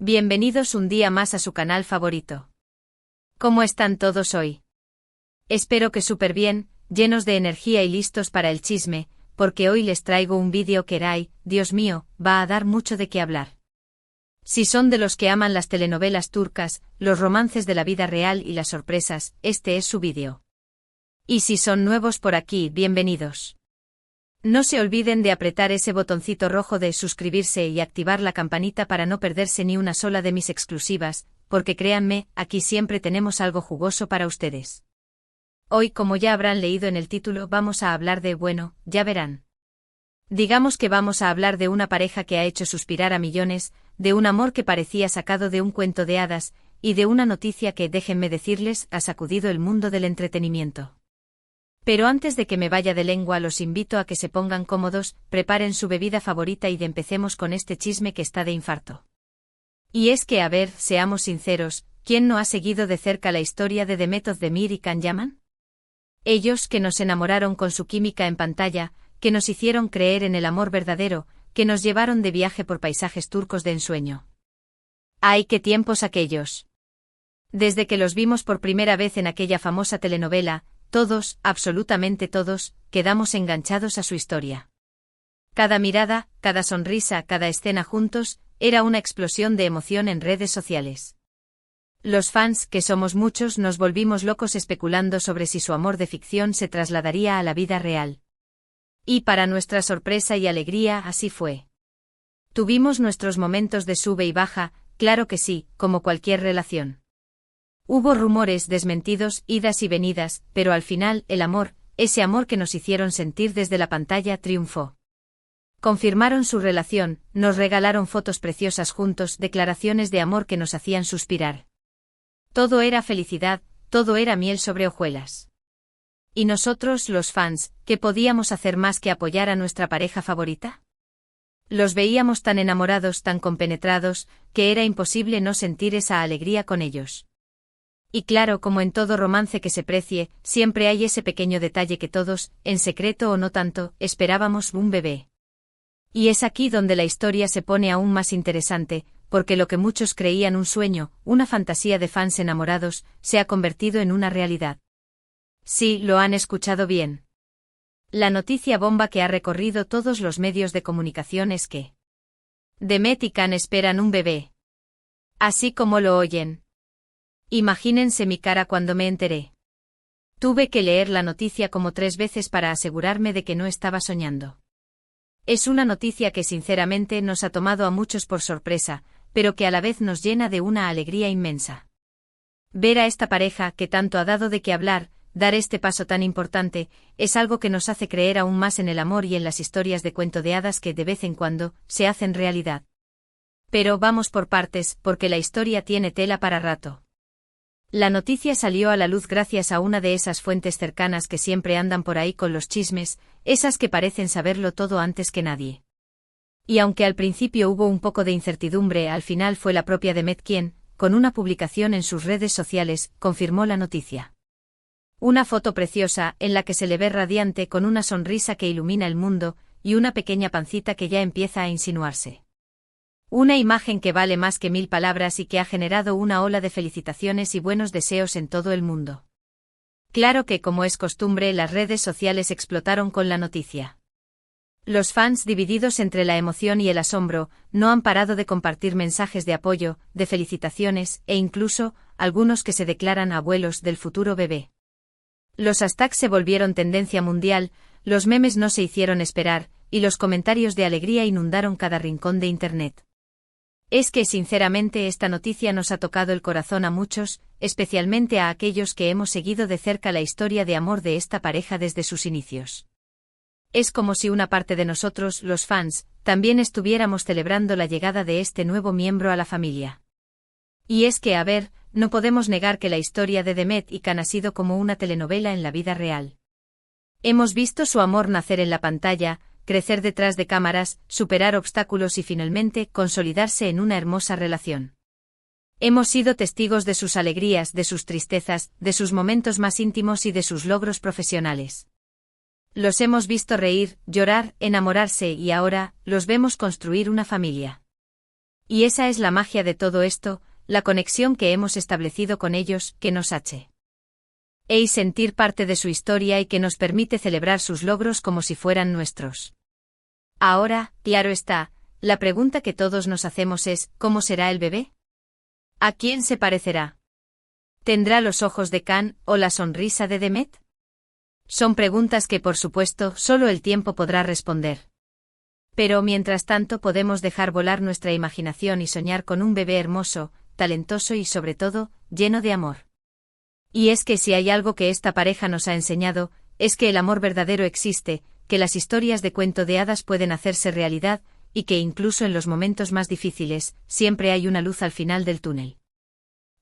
Bienvenidos un día más a su canal favorito. ¿Cómo están todos hoy? Espero que súper bien, llenos de energía y listos para el chisme, porque hoy les traigo un vídeo que Dios mío, va a dar mucho de qué hablar. Si son de los que aman las telenovelas turcas, los romances de la vida real y las sorpresas, este es su vídeo. Y si son nuevos por aquí, bienvenidos. No se olviden de apretar ese botoncito rojo de suscribirse y activar la campanita para no perderse ni una sola de mis exclusivas, porque créanme, aquí siempre tenemos algo jugoso para ustedes. Hoy, como ya habrán leído en el título, vamos a hablar de, bueno, ya verán. Digamos que vamos a hablar de una pareja que ha hecho suspirar a millones, de un amor que parecía sacado de un cuento de hadas, y de una noticia que, déjenme decirles, ha sacudido el mundo del entretenimiento. Pero antes de que me vaya de lengua, los invito a que se pongan cómodos, preparen su bebida favorita y empecemos con este chisme que está de infarto. Y es que, a ver, seamos sinceros, ¿quién no ha seguido de cerca la historia de Demet Özdemir y Can Yaman? Ellos que nos enamoraron con su química en pantalla, que nos hicieron creer en el amor verdadero, que nos llevaron de viaje por paisajes turcos de ensueño. ¡Ay, qué tiempos aquellos! Desde que los vimos por primera vez en aquella famosa telenovela, todos, absolutamente todos, quedamos enganchados a su historia. Cada mirada, cada sonrisa, cada escena juntos, era una explosión de emoción en redes sociales. Los fans, que somos muchos, nos volvimos locos especulando sobre si su amor de ficción se trasladaría a la vida real. Y para nuestra sorpresa y alegría, así fue. Tuvimos nuestros momentos de sube y baja, claro que sí, como cualquier relación. Hubo rumores, desmentidos, idas y venidas, pero al final, el amor, ese amor que nos hicieron sentir desde la pantalla, triunfó. Confirmaron su relación, nos regalaron fotos preciosas juntos, declaraciones de amor que nos hacían suspirar. Todo era felicidad, todo era miel sobre hojuelas. ¿Y nosotros, los fans, qué podíamos hacer más que apoyar a nuestra pareja favorita? Los veíamos tan enamorados, tan compenetrados, que era imposible no sentir esa alegría con ellos. Y claro, como en todo romance que se precie, siempre hay ese pequeño detalle que todos, en secreto o no tanto, esperábamos: un bebé. Y es aquí donde la historia se pone aún más interesante, porque lo que muchos creían un sueño, una fantasía de fans enamorados, se ha convertido en una realidad. Sí, lo han escuchado bien. La noticia bomba que ha recorrido todos los medios de comunicación es que Demet y Can esperan un bebé. Así como lo oyen. Imagínense mi cara cuando me enteré. Tuve que leer la noticia como 3 veces para asegurarme de que no estaba soñando. Es una noticia que sinceramente nos ha tomado a muchos por sorpresa, pero que a la vez nos llena de una alegría inmensa. Ver a esta pareja que tanto ha dado de qué hablar, dar este paso tan importante, es algo que nos hace creer aún más en el amor y en las historias de cuento de hadas que de vez en cuando se hacen realidad. Pero vamos por partes, porque la historia tiene tela para rato. La noticia salió a la luz gracias a una de esas fuentes cercanas que siempre andan por ahí con los chismes, esas que parecen saberlo todo antes que nadie. Y aunque al principio hubo un poco de incertidumbre, al final fue la propia Demet quien, con una publicación en sus redes sociales, confirmó la noticia. Una foto preciosa, en la que se le ve radiante con una sonrisa que ilumina el mundo, y una pequeña pancita que ya empieza a insinuarse. Una imagen que vale más que 1000 palabras y que ha generado una ola de felicitaciones y buenos deseos en todo el mundo. Claro que, como es costumbre, las redes sociales explotaron con la noticia. Los fans, divididos entre la emoción y el asombro, no han parado de compartir mensajes de apoyo, de felicitaciones, e incluso, algunos que se declaran abuelos del futuro bebé. Los hashtags se volvieron tendencia mundial, los memes no se hicieron esperar, y los comentarios de alegría inundaron cada rincón de Internet. Es que sinceramente esta noticia nos ha tocado el corazón a muchos, especialmente a aquellos que hemos seguido de cerca la historia de amor de esta pareja desde sus inicios. Es como si una parte de nosotros, los fans, también estuviéramos celebrando la llegada de este nuevo miembro a la familia. Y es que, a ver, no podemos negar que la historia de Demet y Can ha sido como una telenovela en la vida real. Hemos visto su amor nacer en la pantalla, crecer detrás de cámaras, superar obstáculos y finalmente consolidarse en una hermosa relación. Hemos sido testigos de sus alegrías, de sus tristezas, de sus momentos más íntimos y de sus logros profesionales. Los hemos visto reír, llorar, enamorarse y ahora, los vemos construir una familia. Y esa es la magia de todo esto, la conexión que hemos establecido con ellos, que nos hace sentir parte de su historia y que nos permite celebrar sus logros como si fueran nuestros. Ahora, claro está, la pregunta que todos nos hacemos es, ¿cómo será el bebé? ¿A quién se parecerá? ¿Tendrá los ojos de Can o la sonrisa de Demet? Son preguntas que por supuesto solo el tiempo podrá responder. Pero mientras tanto podemos dejar volar nuestra imaginación y soñar con un bebé hermoso, talentoso y sobre todo, lleno de amor. Y es que si hay algo que esta pareja nos ha enseñado, es que el amor verdadero existe, que las historias de cuento de hadas pueden hacerse realidad, y que incluso en los momentos más difíciles, siempre hay una luz al final del túnel.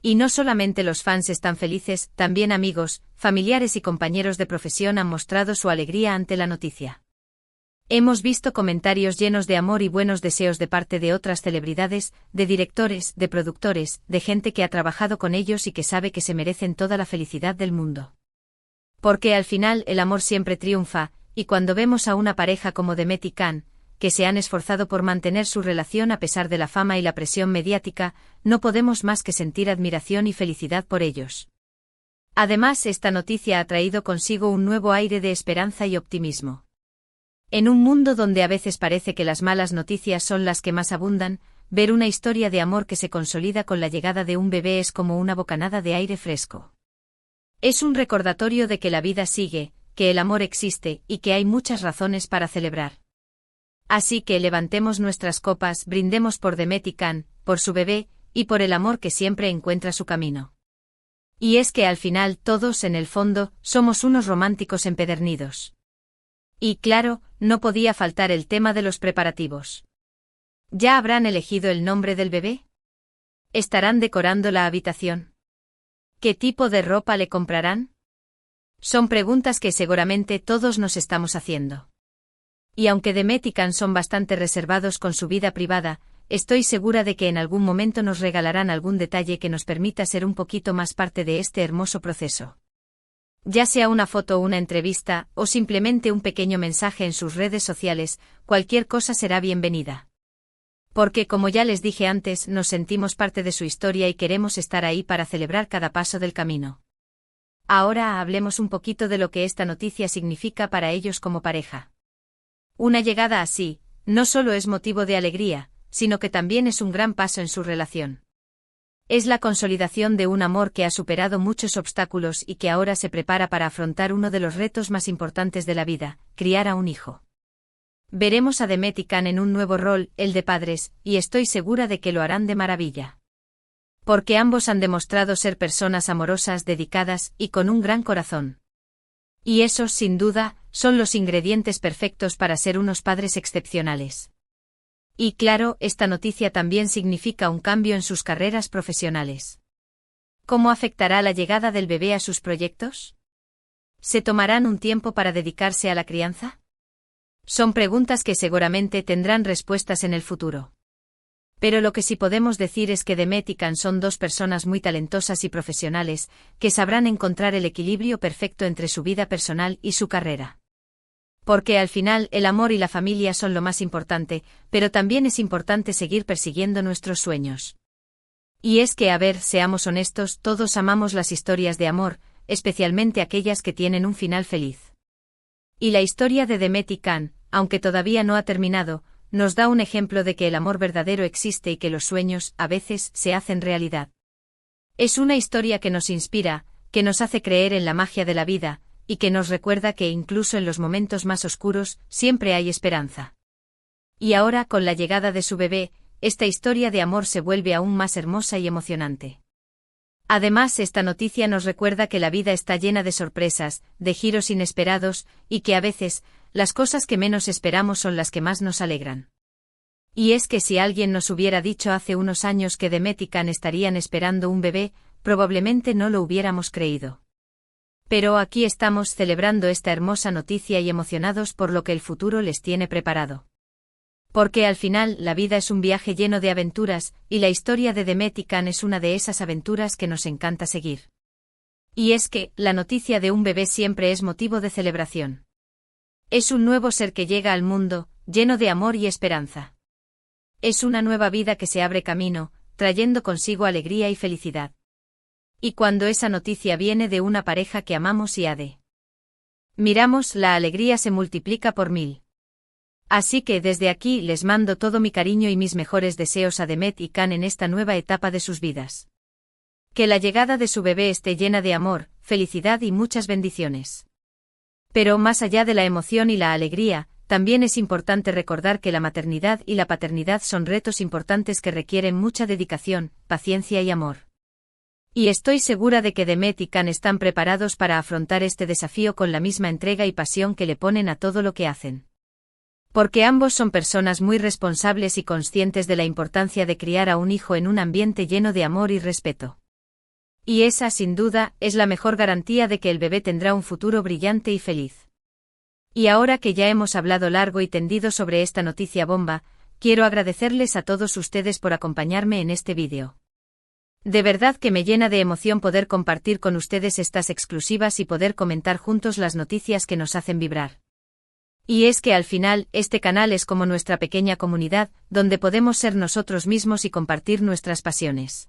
Y no solamente los fans están felices, también amigos, familiares y compañeros de profesión han mostrado su alegría ante la noticia. Hemos visto comentarios llenos de amor y buenos deseos de parte de otras celebridades, de directores, de productores, de gente que ha trabajado con ellos y que sabe que se merecen toda la felicidad del mundo. Porque al final el amor siempre triunfa, y cuando vemos a una pareja como Demet y Can, que se han esforzado por mantener su relación a pesar de la fama y la presión mediática, no podemos más que sentir admiración y felicidad por ellos. Además, esta noticia ha traído consigo un nuevo aire de esperanza y optimismo. En un mundo donde a veces parece que las malas noticias son las que más abundan, ver una historia de amor que se consolida con la llegada de un bebé es como una bocanada de aire fresco. Es un recordatorio de que la vida sigue, que el amor existe y que hay muchas razones para celebrar. Así que levantemos nuestras copas, brindemos por Demet y Can, por su bebé, y por el amor que siempre encuentra su camino. Y es que al final todos en el fondo somos unos románticos empedernidos. Y claro, no podía faltar el tema de los preparativos. ¿Ya habrán elegido el nombre del bebé? ¿Estarán decorando la habitación? ¿Qué tipo de ropa le comprarán? Son preguntas que seguramente todos nos estamos haciendo. Y aunque Demet y Can son bastante reservados con su vida privada, estoy segura de que en algún momento nos regalarán algún detalle que nos permita ser un poquito más parte de este hermoso proceso. Ya sea una foto o una entrevista, o simplemente un pequeño mensaje en sus redes sociales, cualquier cosa será bienvenida. Porque como ya les dije antes, nos sentimos parte de su historia y queremos estar ahí para celebrar cada paso del camino. Ahora hablemos un poquito de lo que esta noticia significa para ellos como pareja. Una llegada así, no solo es motivo de alegría, sino que también es un gran paso en su relación. Es la consolidación de un amor que ha superado muchos obstáculos y que ahora se prepara para afrontar uno de los retos más importantes de la vida, criar a un hijo. Veremos a Demet y Can en un nuevo rol, el de padres, y estoy segura de que lo harán de maravilla. Porque ambos han demostrado ser personas amorosas, dedicadas y con un gran corazón. Y esos, sin duda, son los ingredientes perfectos para ser unos padres excepcionales. Y claro, esta noticia también significa un cambio en sus carreras profesionales. ¿Cómo afectará la llegada del bebé a sus proyectos? ¿Se tomarán un tiempo para dedicarse a la crianza? Son preguntas que seguramente tendrán respuestas en el futuro. Pero lo que sí podemos decir es que Demet y Can son dos personas muy talentosas y profesionales, que sabrán encontrar el equilibrio perfecto entre su vida personal y su carrera. Porque al final el amor y la familia son lo más importante, pero también es importante seguir persiguiendo nuestros sueños. Y es que, a ver, seamos honestos, todos amamos las historias de amor, especialmente aquellas que tienen un final feliz. Y la historia de Demet y Can, aunque todavía no ha terminado, nos da un ejemplo de que el amor verdadero existe y que los sueños, a veces, se hacen realidad. Es una historia que nos inspira, que nos hace creer en la magia de la vida, y que nos recuerda que incluso en los momentos más oscuros, siempre hay esperanza. Y ahora, con la llegada de su bebé, esta historia de amor se vuelve aún más hermosa y emocionante. Además, esta noticia nos recuerda que la vida está llena de sorpresas, de giros inesperados, y que a veces, las cosas que menos esperamos son las que más nos alegran. Y es que si alguien nos hubiera dicho hace unos años que Demet y Can estarían esperando un bebé, probablemente no lo hubiéramos creído. Pero aquí estamos celebrando esta hermosa noticia y emocionados por lo que el futuro les tiene preparado. Porque al final la vida es un viaje lleno de aventuras, y la historia de Demet y Can es una de esas aventuras que nos encanta seguir. Y es que, la noticia de un bebé siempre es motivo de celebración. Es un nuevo ser que llega al mundo, lleno de amor y esperanza. Es una nueva vida que se abre camino, trayendo consigo alegría y felicidad. Y cuando esa noticia viene de una pareja que amamos y miramos, la alegría se multiplica por 1000. Así que desde aquí les mando todo mi cariño y mis mejores deseos a Demet y Can en esta nueva etapa de sus vidas. Que la llegada de su bebé esté llena de amor, felicidad y muchas bendiciones. Pero más allá de la emoción y la alegría, también es importante recordar que la maternidad y la paternidad son retos importantes que requieren mucha dedicación, paciencia y amor. Y estoy segura de que Demet y Can están preparados para afrontar este desafío con la misma entrega y pasión que le ponen a todo lo que hacen. Porque ambos son personas muy responsables y conscientes de la importancia de criar a un hijo en un ambiente lleno de amor y respeto. Y esa, sin duda, es la mejor garantía de que el bebé tendrá un futuro brillante y feliz. Y ahora que ya hemos hablado largo y tendido sobre esta noticia bomba, quiero agradecerles a todos ustedes por acompañarme en este vídeo. De verdad que me llena de emoción poder compartir con ustedes estas exclusivas y poder comentar juntos las noticias que nos hacen vibrar. Y es que al final, este canal es como nuestra pequeña comunidad, donde podemos ser nosotros mismos y compartir nuestras pasiones.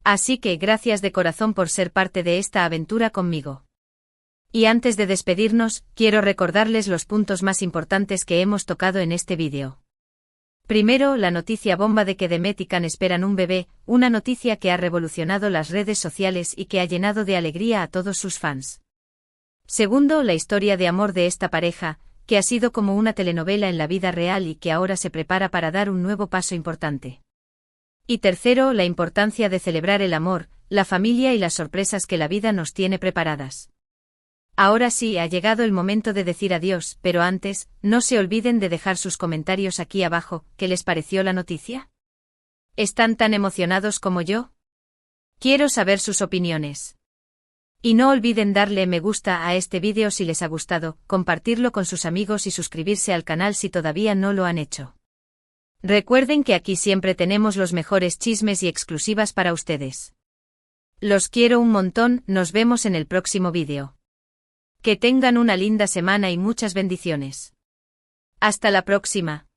Así que gracias de corazón por ser parte de esta aventura conmigo. Y antes de despedirnos, quiero recordarles los puntos más importantes que hemos tocado en este vídeo. Primero, la noticia bomba de que Demet y Can esperan un bebé, una noticia que ha revolucionado las redes sociales y que ha llenado de alegría a todos sus fans. Segundo, la historia de amor de esta pareja, que ha sido como una telenovela en la vida real y que ahora se prepara para dar un nuevo paso importante. Y tercero, la importancia de celebrar el amor, la familia y las sorpresas que la vida nos tiene preparadas. Ahora sí, ha llegado el momento de decir adiós, pero antes, no se olviden de dejar sus comentarios aquí abajo. ¿Qué les pareció la noticia? ¿Están tan emocionados como yo? Quiero saber sus opiniones. Y no olviden darle me gusta a este vídeo si les ha gustado, compartirlo con sus amigos y suscribirse al canal si todavía no lo han hecho. Recuerden que aquí siempre tenemos los mejores chismes y exclusivas para ustedes. Los quiero un montón, nos vemos en el próximo vídeo. Que tengan una linda semana y muchas bendiciones. Hasta la próxima.